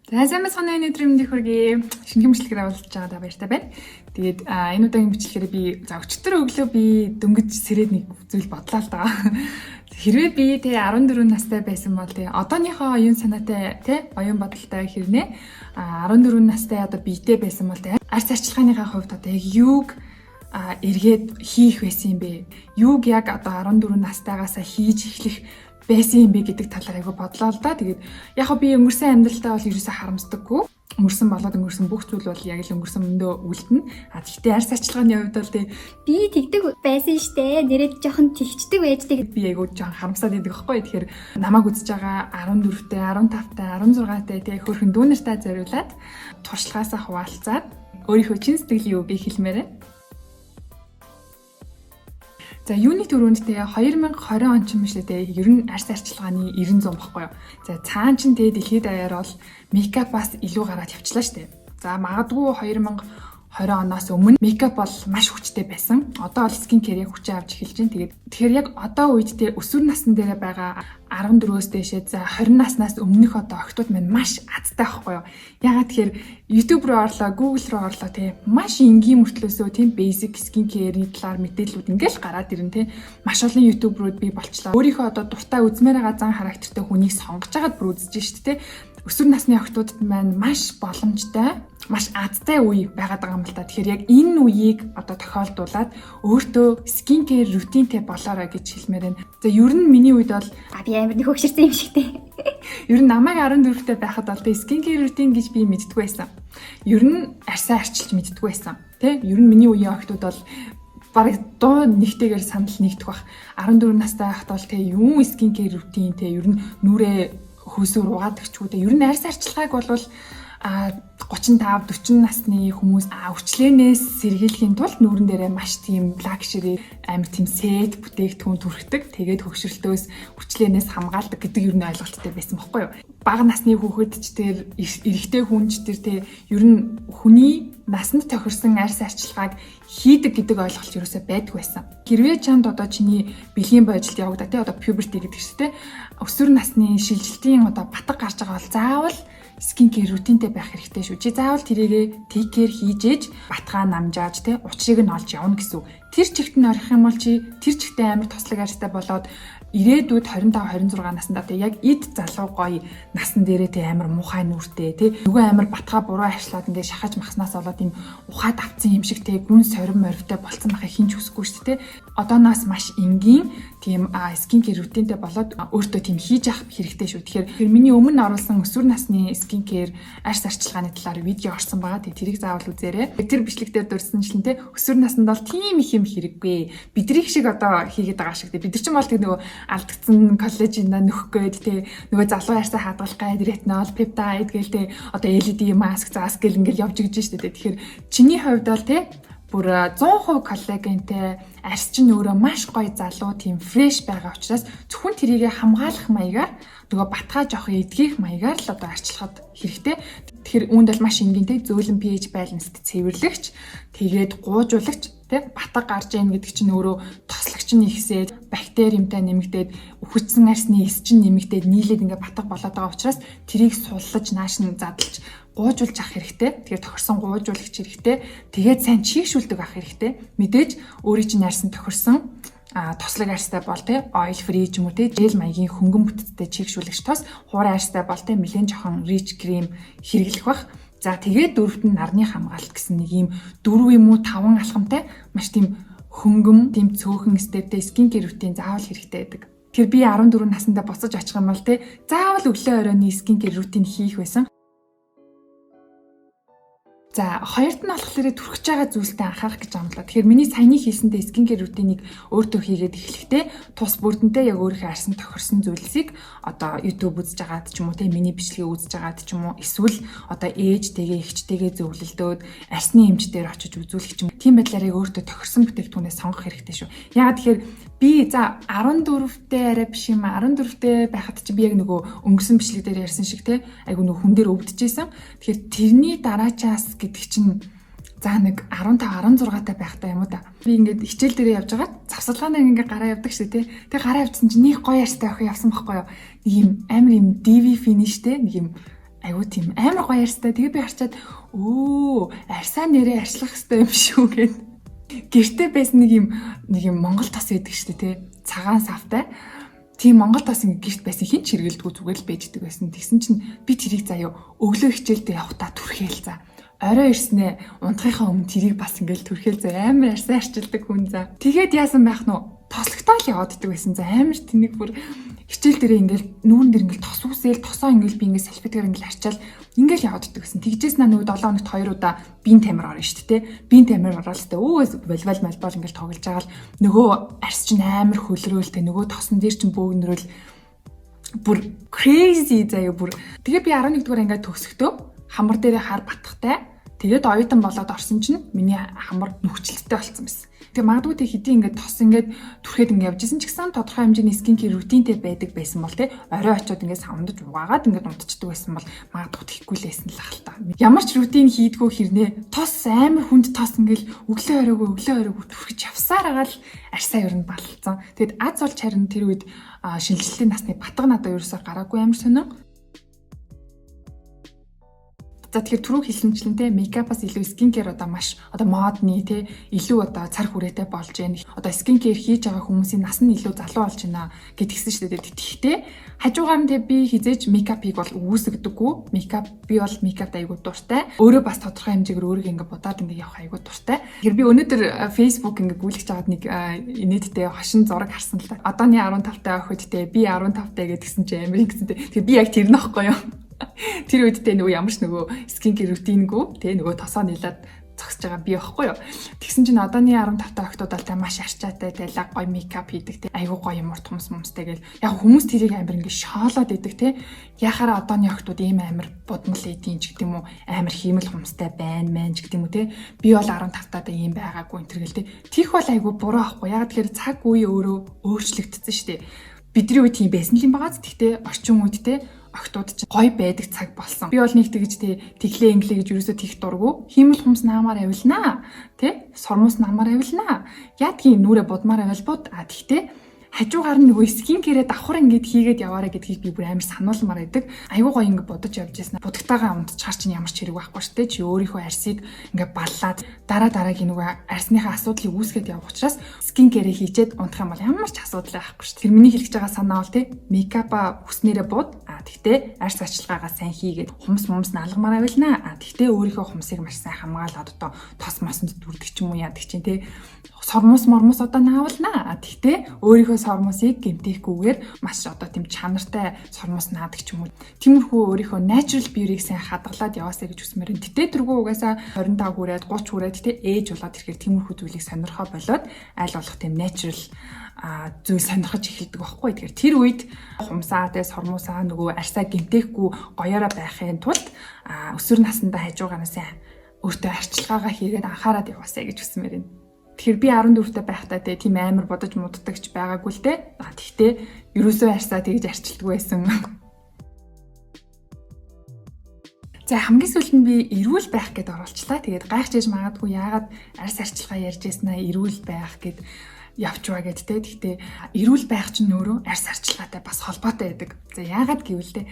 За сайн мэцхан өнөөдрийн мэндийг хүргэе. Шинэхэн бичлэгээр авалж байгаадаа баяртай байна. Тэгээд энэ удаагийн бичлэгээр би за өчтөр өглөө би дөнгөж сэрээд нэг зүйл бодлоо л даа. Хэрвээ би тэ 14 настай байсан бол тэ одооныхоо оюун санаатай тэ оюун бодолтой хэрнээ 14 настай одоо биетэй байсан бол тэ арьс арчилгааныхаа хувьд одоо яг юуг эргээд хийх байсан юм бэ? Юуг яг одоо 14 настайгаас хийж эхлэх байсан юм бэ гэдэг талаар айгу бодлоо л да. Тэгээд яг би өнгөрсөн амьдралдаа бол ерөөсөө харамсдаггүй. Өнгөрсөн бүх зүйл бол яг л өнгөрсөн мөндөө үлдэнэ. Гэхдээ арьс арчилгааны хувьд бол би тэгдэг байсан штэ. Нэрэд жоохон тэгчдэг байждаг. Би айгу жоохон харамсаад идэг байхгүй. Тэгэхээр намайг үзэж байгаа 14-тэй, 15-тай, 16-тай тэг хөрхэн дүүнэртээ зориулаад туршлагаасаа хуваалцаад өөрийнхөө чин сэтгэлийн үгийг хэлмээрээ. За юуны төрөнд те 2020 он ч юм шүү дээ. Ер нь арьс арчилгааны 90-100 баггүй юу. За цаан чин те дэлхийд даяар бол мейкапаас илүү гараад явчлаа шүү дээ. За магадгүй 2020 оноос өмнө мейкап бол маш хүчтэй байсан. Одоо бол скин кэр яг хүчээ авч эхэлж байна. Тэгэхээр яг одоо үед те өсвөр насны дээр байгаа 14-өөс дээшээ за 20 наснаас өмнөх одоо охтууд маань маш азтай байхгүй юу. Ягаад тэгэхээр YouTube руу орлоо, Google руу орлоо те маш энгийн мөртлөөсөө тийм basic skin care-ийн талаар мэдээллүүд ингээл гараад ирнэ те. Маш олон YouTube-рууд би болчлоо. Өөрийнхөө одоо дуртай үзмээр байгаа зан характертай хүнийг сонгож агаад бүр үзэж штэ те. Өсвөр насны охтуудад маань маш боломжтой, маш азтай үе байгаад байгаа юм л та. Тэгэхээр яг энэ үеийг одоо тохиолдуулаад өөртөө skin care рутинтэй болоорой гэж хэлмээр байна. За ер нь миний үед бол би амар нэг хөгшөрсөн юм шигтэй. Ер нь намайг 14-тэй байхад бол skin care рутин гэж би мэддэггүй байсан. Ер нь арьсаа арчилж мэддэггүй байсан. Тэ? Ер нь миний үеийн охтууд бол бараг дуу нэгтэйгээр санал нэгдэх бах. 14 настай байхад бол тэ юу skin care рутин тэ ер нь нүрээ хөөсөөр угаадаг ч үгүй. Ер нь арьс арчилгааг бол 35-40 насны хүмүүс өвчлөөнөөс сэргийлэхийн тулд нүүрэн дээрээ маш тийм лакшери амар тийм сет бүтээгдэхүүн түрхдэг. Тэгээд хөгшрөлтөөс өвчлөөнөөс хамгаалдаг гэдэг ер нь ойлголттой байсан байхгүй юу? Бага насны хүүхэд ч тэр эрэгтэй хүн ч тэр тэ ер нь хүний насанд тохирсон арьс арчилгааг хийдэг гэдэг ойлголт ерөөсөй байдгүй байсан. Хэрвээ чамд одоо чиний бэлгийн бодлолд явагдаа тэ одоо puberty гэдэг чинь тэ өсвөр насны шилжилтийн одоо батг гарч байгаа бол заавал skin care рутинтэй байх хэрэгтэй шүү. Чи заавал тэрийгэ take care хийжээж батгаа намжааж тэ учрыг нь олж явна гэсэн. Тэр чигт нь орох юм бол чи тэр чигтээ амар тослог арьстай болоод ирээдүйд 25-26 наснда тэ яг эд залуу гоё насн дээрээ тэ амар муухай нүртэй тэ нөгөө амар батгаа буруу арчлаад ингээ шахаж махснаас болоод юм ухаад авцсан юм шиг тэ гүн сорим морьтой болцсон байхыг хинч хүсэхгүй шүү тэ. Одооноос маш энгийн тийм skin care рутинтэй болоод өөртөө тийм хийж авах хэрэгтэй шүү. Тэгэхээр миний өмнө оруулсан өсвөр насны skin care арьс арчилгааны талаар видео орсон байгаа. Тэгээ тэрийг заавал үзээрэй. Тэр бичлэг дээр дурдсанчлан тэ өсвөр наснд бол тийм их юм хэрэггүй. Бидрийг шиг одоо хийгээд байгаа шиг тэ бид нар ч юм бол тэг нөгөө алдагдсан коллагенаа нөхөх гээд тэ нөгөө залуу арьсаа хадгалах гээд ретинол, пептайд гээл тэ одоо LED маск заас гэл ингээл явж игж штэ тэ. Тэгэхээр чиний хувьд бол тэ бүр 100% коллагентэй арьс чинь өөрөө маш гоё залуу тийм фрэш байгаа учраас зөвхөн тэрийг хамгаалах маягаар нөгөө батгаа жоох эдгэх маягаар л одоо арчлахад хэрэгтэй. Тэгэхээр үүнд бол маш энгийнтэй зөөлөн pH balance цэвэрлэгч тэгээд гуужуулагч тэг батга гарч ийн гэдэг чинь өөрөө тослагч нь ихсээд бактериумтай нэмэгдээд үхэгдсэн арьсны эс чинь нэмэгдээд нийлээд ингээ батга болоод байгаа учраас тэрийг суллаж нааш нь задлж гуужуулж авах хэрэгтэй. Тэгэхээр тохирсон гуужуулагч хэрэгтэй. Тэгээд сайн чийгшүүлдэг авах хэрэгтэй. Мэдээж өөрийн чинь арьсан тохирсон тослог арьстай бол тэ oil free ч юм уу тэ жел маягийн хөнгөн бүтцтэй чийгшүүлэгч тос хуурай арьстай бол тэ нэлээд жоохон rich cream хэрэглэх бах. За тэгээд дөрөвт нь нарны хамгаалалт гэсэн нэг юм 4 юм уу 5 алхамтай маш тийм хөнгөн тийм цөөхөн стептэй skin care рутин заавал хэрэгтэй байдаг. Тэгэхээр би 14 наснда буцаж очих юм бол тэ заавал өглөө оройн skin care рутин хийх байсан. За хоёрт нь болохоор түрхэж байгаа зүйлтэй анхаарах гэж амлаа. Тэгэхээр миний саяны хийсэнтэй skin care рутиныг өөртөө хийгээд эхлэхдээ тус бүрдэнтэй яг өөрийнхөө арьсан тохирсон зүйлсийг одоо YouTube үзэж байгаад ч юм уу те миний бичлэгийг үзэж байгаад ч юм уу эсвэл одоо ээжтэйгээ эхчтэйгээ зөвлөлдөөд арьсны эмч дээр очиж үзүүлэх ч юм. Тийм байдлаар яг өөртөө тохирсон бүтээгдэхүүнээ сонгох хэрэгтэй шүү. Яагаад тэгэхээр би за 14-тэй арай биш юм 14-тэй байхад чи би яг нөгөө өнгөрсөн бичлэг дээр ярьсан шиг те айгу нөгөө хүн дээр өвдөжсэн. Тэгэхээр тэрний дараачаас гэдэг чинь за нэг 15-16 та байхтай юм уу да. Би ингээд хичээл дээр явж байгаа завсалгаанаар ингээд гараа явдаг шүү те. Тэг гараа явдсан чинь нэг гоё арьстай охин явсан байхгүй юу. Нэг юм амар юм DV finish те нэг юм Айгуу тийм амар гоё ярьстай. Тэгээ би харчаад арьсаа нэрээ арчлах хэрэгтэй юм шүү гэд. Гэртээ байсан нэг юм Монгол тос байдаг шүү дээ, тэ. Цагаан савтай. Тийм Монгол тос ингэ гэрт байсан хин ч хэрэгэлдэггүй зүгээр л байждаг байсан. Тэгсэн чинь би тэрийг заяа өглөө хичээлдээ явахтаа түрхээл за. Орой ирснээ унтахынхаа өмнө тэрийг бас ингээл түрхээл за амар арьсаа арчилдаг хүн за. Тэгээд яасан байх нь тослогтоо л явааддаг байсан. За амар тэнэг бүр хичээл дээрээ ингээл нүүрэн дээр ингээл тос үсээл тосоо ингээл би ингээл салфетгаар ингээл арчаал ингээл явааддаг байсан. Тэгжээс наа нөгөө 7 хоногт 2 удаа биеийн тамир орно шүү дээ. Биеийн тамир ороод тэ волейбол малбол ингээл тоглож байгаа л нөгөө арьс чинь амар хөлрөөлтэй нөгөө тосон дээр чинь бөөгнөрөл бүр crazy заяа бүр. Тэгээ би 11 дугаар ингээд төгсөхдөө хамар дээрээ хар батхтай. Тэгээд оюутан болоод орсон чинь миний хамар нүхчлэлтэй болсон байсан. Тэгээ магадгүй тэг хэдий ингээд тос ингээд түрхэд ингээд явжсэн ч гэсэн тодорхой хэмжээний скин кер рутинтэй байдаг байсан бол тэ орой очиод ингээд савндаж угаагаад ингээд унтчихдаг байсан бол магадгүй тэхгүй л байсан л ахал та. Ямар ч рутин хийдгүү хэрнээ тос амар хүнд тос ингээд өглөө оройгоо түрхэж явсаар агаал арьсаа ер нь балцсан. Тэгэд аз олж харин тэр үед шинжилгээний насны батга надад ерөөсөөр гараагүй амар сонио. За тэгэхээр түрүү хэлсэнчлэн те мейкапаас илүү скинкер одоо маш одоо модны те илүү одоо цар хүрээтэй болж байна. Одоо скинкер хийж байгаа хүмүүсийн нас нь илүү залуу болж байна гэдгийгсэн шүү дээ. Тэгэхдээ хажуугаар нь те би хизээж мейкапыг бол үүсгдэггүй. Би бол мейкапт айгуу дуртай. Өөрөө бас тодорхой хэмжээгээр өөрийгөө ингээ будаад ингээ явах айгуу дуртай. Тэгэхээр би өнөөдөр Facebook ингээ гүйлгэж аваад нэг инээдтэй хошин зураг харсан л да. Одооний 15 таа охид те би 15 таа гэдгсэн чи амар ингэсэн те. Тэгэхээр би яг тэр нөхгүй юу. Тэр үед тэ нөгөө ямар ч нөгөө скинкер рутингүү тэ нөгөө тосоо нийлээд зогсож байгаа би байхгүй юу. Тэгсэн чинь одооний 15 та охтуудаа та маш арчаатай тэ лаг гоё мейкап хийдэг тэ айгуу гоё юм урт хүмүүстэй гэл яг хүмүүс тэрийг амар ингэ шоолоод идэг тэ яхаараа одооний охтууд ийм амар будмал эдийн ч гэдэг юм уу амар хиймэл хүмүүстэй байна ч гэдэг юм уу тэ би бол 15 таа ийм байгаагүй энэ төр гэл тэ тийх бол айгуу буруу ахгүй яг тэгэхээр цаг үе өөрөө өөрчлөгдсөн шүү дээ. Бидний үед тийм байсан л юм байгаа. Гэхдээ орчин үед тэ охтууд ч гоё байдаг цаг болсон. Би бол нэг тэгж тэглээ инглээ гэж юусоо тийх дургу. Хиймэл хүмүүс наамаар авилнаа. Тэ? Сормос наамаар авилнаа. Яадгийн нүрэ будмаар авилбууд. Тэгтээ хажуугаар нь нөгөө скинкерээ давхар ингээд хийгээд яваарэ гэдгийг би бүр амар сануулмаар байдаг. Айгуу гоё ингээд бодож явж яснаа. Будагтайгаа унтчихар чинь ямар ч хэрэг байхгүй шүү дээ. Чи өөрийнхөө арьсыг ингээд баллаад дараагийн нөгөө арьсныхаа асуудлыг үүсгээд явах учраас скинкерээ хийчээд унтах юм бол ямар ч асуудал байхгүй шүү дээ. Тэр миний хэлж байгаа санаа бол тэ мейкапа хүснээрээ бууд. Тэгтээ арьс ачилгаагаа сайн хийгээд хумс наалгамаар авилнаа. Тэгтээ өөрийнхөө хумсыг маш сайн хамгаалаад одоо тос мосонд дүрдэг ч юм уу яадаг чинь тэ сормос одоо наавалнаа. Тэгтээ өөрийнхөө сормосыг гэмтээхгүйгээр маш одоо тийм чанартай сормос наадаг ч юм уу. Тиймэрхүү өөрийнхөө natural beauty-г сайн хадгалаад яваасаа гэж хүсмээр энэ. Тэгтээ тэргүй угаасаа 25 хүрээд 30 хүрээд тэгтээ ээж болоод ирэхээр тиймэрхүү зүйлийг сонирхоо болоод аль болох тийм natural зүйл сонирхож эхэлдэг байхгүй. Тэгэхээр тэр үед хумсаа тэ сормосаа нөгөө арьсаа гэмтээхгүй гоёороо байхын тулд өсвөр насндаа хажуугаанаас өөртөө арчилгаагаа хийгээд анхаарал яваасаа гэж хүсмээр байна. Тэгэхээр би 14 таа байхдаа тийм амар бодож мууддагч байгаагүй л дээ. Тэгтээ ерөөсөө арьсаа тэгж арчилдаг байсан. За хамгийн сүүлд нь би эрүүл байх гэдээ оролцлаа. Тэгээд гайхчихж магадгүй яагаад арьс арчилгаа ярьж яснаа эрүүл байх гэд явж байгаа гэдтэй. Гэхдээ эрүүл байх чинь өөрөө арьс арчилгаатай бас холбоотой байдаг. За яагаад гэвэл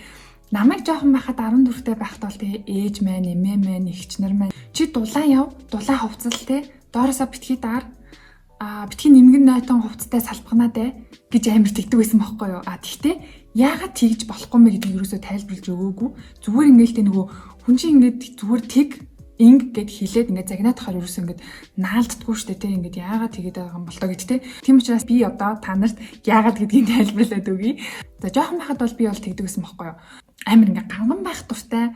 намайг жоохон байхад 14 таа байхдаа бол ээж маань, эмээ маань, эгч нар маань чи дулаан яв, дулаан хувцал доороосоо битгий даар битгий нэмгэн нойтон хувцастай салбахнаа гэж амар тэгдэг байсан байхгүй юу. Тэгтээ яагаад тэгж болохгүй мэ гэдгийг юусоо тайлбарлаж өгөөгүй. Зүгээр ингээл тэ нөгөө хүн чинь ингээд зүгээр тэг гэд хэлээд ингээд загнаатахаар юусоо ингээд наалддаггүй штэ тэ ингээд яагаад тэгээд байгаа юм бол тоо гэд тэ. Тийм учраас би одоо та нарт яагаад гэдгийг тайлбарлаад өгье. За жоохон байхад бол би бол тэгдэг байсан байхгүй юу. Амар ингээд ганган байх дуртай.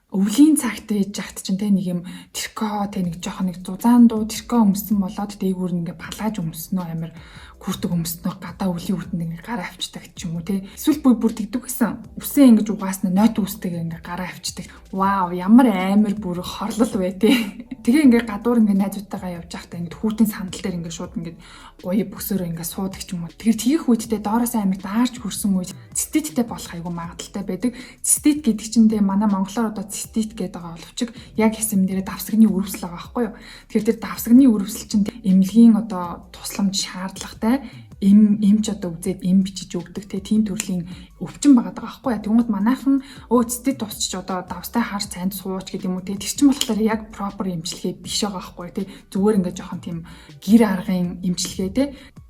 Өвлийн цагт ээж жагт чинь тэ нэг юм тэрко тэ нэг жоохон нэг зузаан дуу тэрко өмсөн болоод дээгүүр ингээ палаж өмснөө амар хүртэг өмснөө гадаа өвлийн үртэнд ингээ гараа авчдаг ч юм уу тэ эсвэл бүр тэгдэг гэсэн үсээ ингэж угааснаа нойт үстэйг ингээ гараа авчдаг. Вау ямар амар бүр хорлол вэ тэ. Тэгээ ингээ гадуур ингээ найзуудтайгаа явж байхдаа ингээ хүүтийн сандал дээр ингээ шууд ингээ гоё бүсөөрөө ингээ суудаг ч юм уу. Тэгэхээр тийх үедээ доороос амар даарч хөрсөн үед циститтэй болох айгүй магадaltaй байдаг. Цистит гэдэг чинь тэгээ манай монголоор одоо цистит гэдэг байгаа боловч яг хэсэм дээр давсагны өрөвсөл байгаа байхгүй юу. Тэгэхээр тэр давсагны өрөвсөл чинь эмнэлгийн одоо тусламж шаардлагатай эмч одоо үзээд эм бичиж өгдөг тийм төрлийн өвчин байгаа байхгүй яа. Тэгмэд манайхан цэцэд тусчиж одоо давстай хар цайнд сууч гэдэг юм уу тэр чинь болохоор яг пропер эмчилгээ биш байгаа байхгүй тий. Зүгээр ингээд жоохон тийм гэр аргын эмчилгээ тий.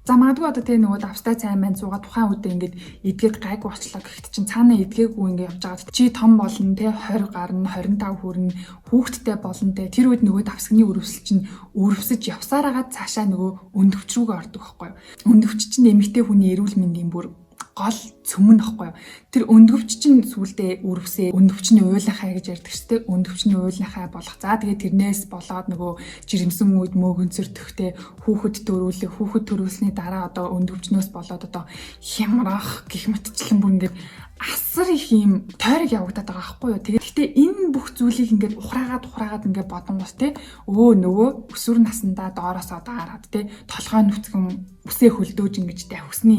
За магадгүй одоо тэгээ нөгөө давстай цайн маань суугаад тухайн үедээ ингээд эдгээд гайгүй болчлоо гэхэд чинь цаана эдгээгүй ингээд явж байгаа чи том болно те 20 гарна 25 хүрнэ хүүхэдтэй болно те тэр үед нөгөө давсганы өрөвсөл чинь өрөвсөж явсараагаад цаашаа нөгөө өндөвч рүүгээ ордог байхгүй юу. Өндөвч чинь эмэгтэй хүний эрүүл мэндийн бүр гол цөмөн ахгүй юу. Тэр өндөвч чинь сүулдэ өрөвсөө өндөвчний уйлахаа гэж ярьдаг ч тийм өндөвчний уйлахаа болох. За тэгээд тэрнээс болоод нөгөө жирэмсэн үед мөөгөнцөрдөхтэй хүүхэд төрүүлсний дараа одоо өндөвчнөөс болоод одоо хямрах гих мэтчлэн бүр ингээд асар их юм тойрог явагдаад байгаа байхгүй юу. Гэхдээ энэ бүх зүйлийг ингээд ухраагаад ингээд бодонгоос те нөгөө өсвөр насандаа доороосоо даарад те толгой нүцгэн үсээ хөлдөөж ингэж давхсны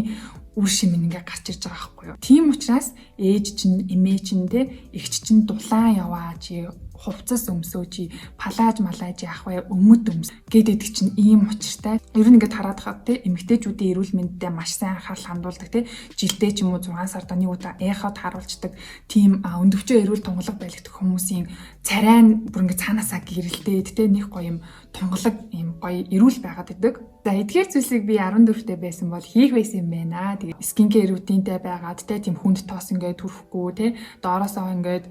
үр шимэн ингээ гарч ирж байгаа байхгүй юу. Тийм учраас ээж чинь, эмээ чинь те эгч чинь дулаан яваач, хувцас өмсөөч, палааж малааж яах вэ, өмд өмс гэдэг чинь ийм учиртай. Ер нь ингээд хараад хаад те эмэгтэйчүүдийн эрүүл мэндэд маш сайн анхаарал хандуулдаг те жилдээ ч юм уу 6 сард нэг удаа эход харуулцдаг тийм өндөвчөө эрүүл тунгалаг байлгдаг хүмүүсийн царай нь бүр ингээд цаанаасаа гэрэлтээд те нэг гоё юм тунгалаг юм гоё эрүүл байгаад идэг. За эдгээр зүйлсийг би 14-тэй байсан бол хийх байсан юм байна. Тэгээ скинкер рутинтэй байгаад те тийм хүнд тоос ингээд түрхэхгүй те доороосоо ингээд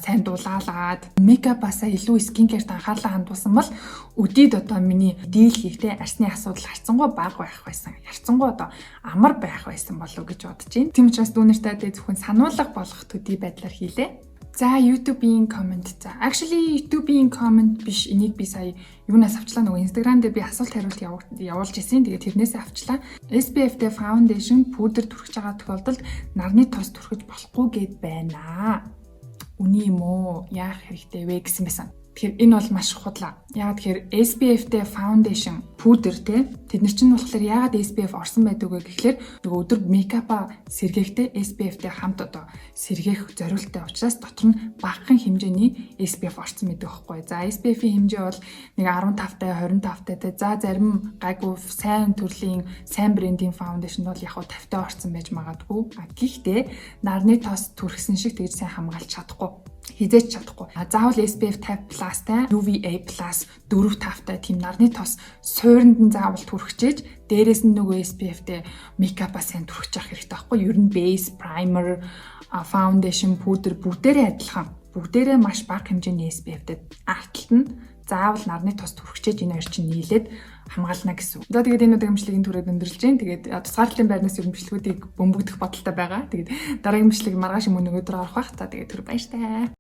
сайн дулаалаад мейкапасаа илүү скинкерт анхаарлаа хандуулсан бол өдийд одоо миний дийл хийхтэй арсны асуудал харцангуй бага байх байсан. Харцангуй одоо амар байх байсан болов гэж бодож байна. Тийм учраас дүүнэртэй зөвхөн сануулга болгох төдий байдлаар хийлээ. За YouTube-ийн комент. За actually YouTube-ийн комент биш. Энийг би сая юунаас авчлаа нөгөө Instagram дээр би асуулт хариулт явуулж ирсэн. Тэгээд тэрнээсээ авчлаа. SPF-тэй foundation пудер түрхэж байгаа тохиолдолд нарны тос түрхэж болохгүй гэд байна. Үний юм уу? Яах хэрэгтэй вэ гэсэн байсан. Тэгэхээр энэ бол маш худлаа. Яагаад тэгэхээр SPF-тэй foundation пудер тэд нар чинь болохоор яагаад SPF орсон байдаг вэ гэхлээр нөгөө өдөр мейкапа сэргээхтэй SPF-тэй хамт одоо сэргээх зориулттай учраас дотор нь багахан хэмжээний SPF орсон байдаг байхгүй. За SPF-ийн хэмжээ бол нэг 15-тай 25-тай за зарим гайгүй сайн төрлийн сайн брендийн foundation бол яг 50-тай орсон байж магадгүй. Гэхдээ нарны тос түрхсэн шиг тэгж сайн хамгаалж чадахгүй. Хизээч чадахгүй. Заавал SPF 50+тай UVA+ 4-5-тай тийм нарны тос суурьнд нь заавал түрхчээж дээрээс нь нөгөө SPF-тэй мейкапа сайн түрхэж явах хэрэгтэй байхгүй. Ер нь base, primer, foundation, пудер бүгдээрээ адилхан. Бүгдээрээ маш бага хэмжээний SPF-тэй арталт нь заавал нарны тос түрхчээж энэ хоёр чинь нийлээд хамгаална гэсэн. За тэгээд энэ удаагчлагийн түрээд өндөрлж जैन. Тэгээд тусгаарлалтын байрнаас ер нь бичлэгүүдийг бөмбөгдөх бодолтой байгаа. Тэгээд дараагийн бичлэг маргааш өмнө өдөр орох бах. За тэгээд түр баяртай.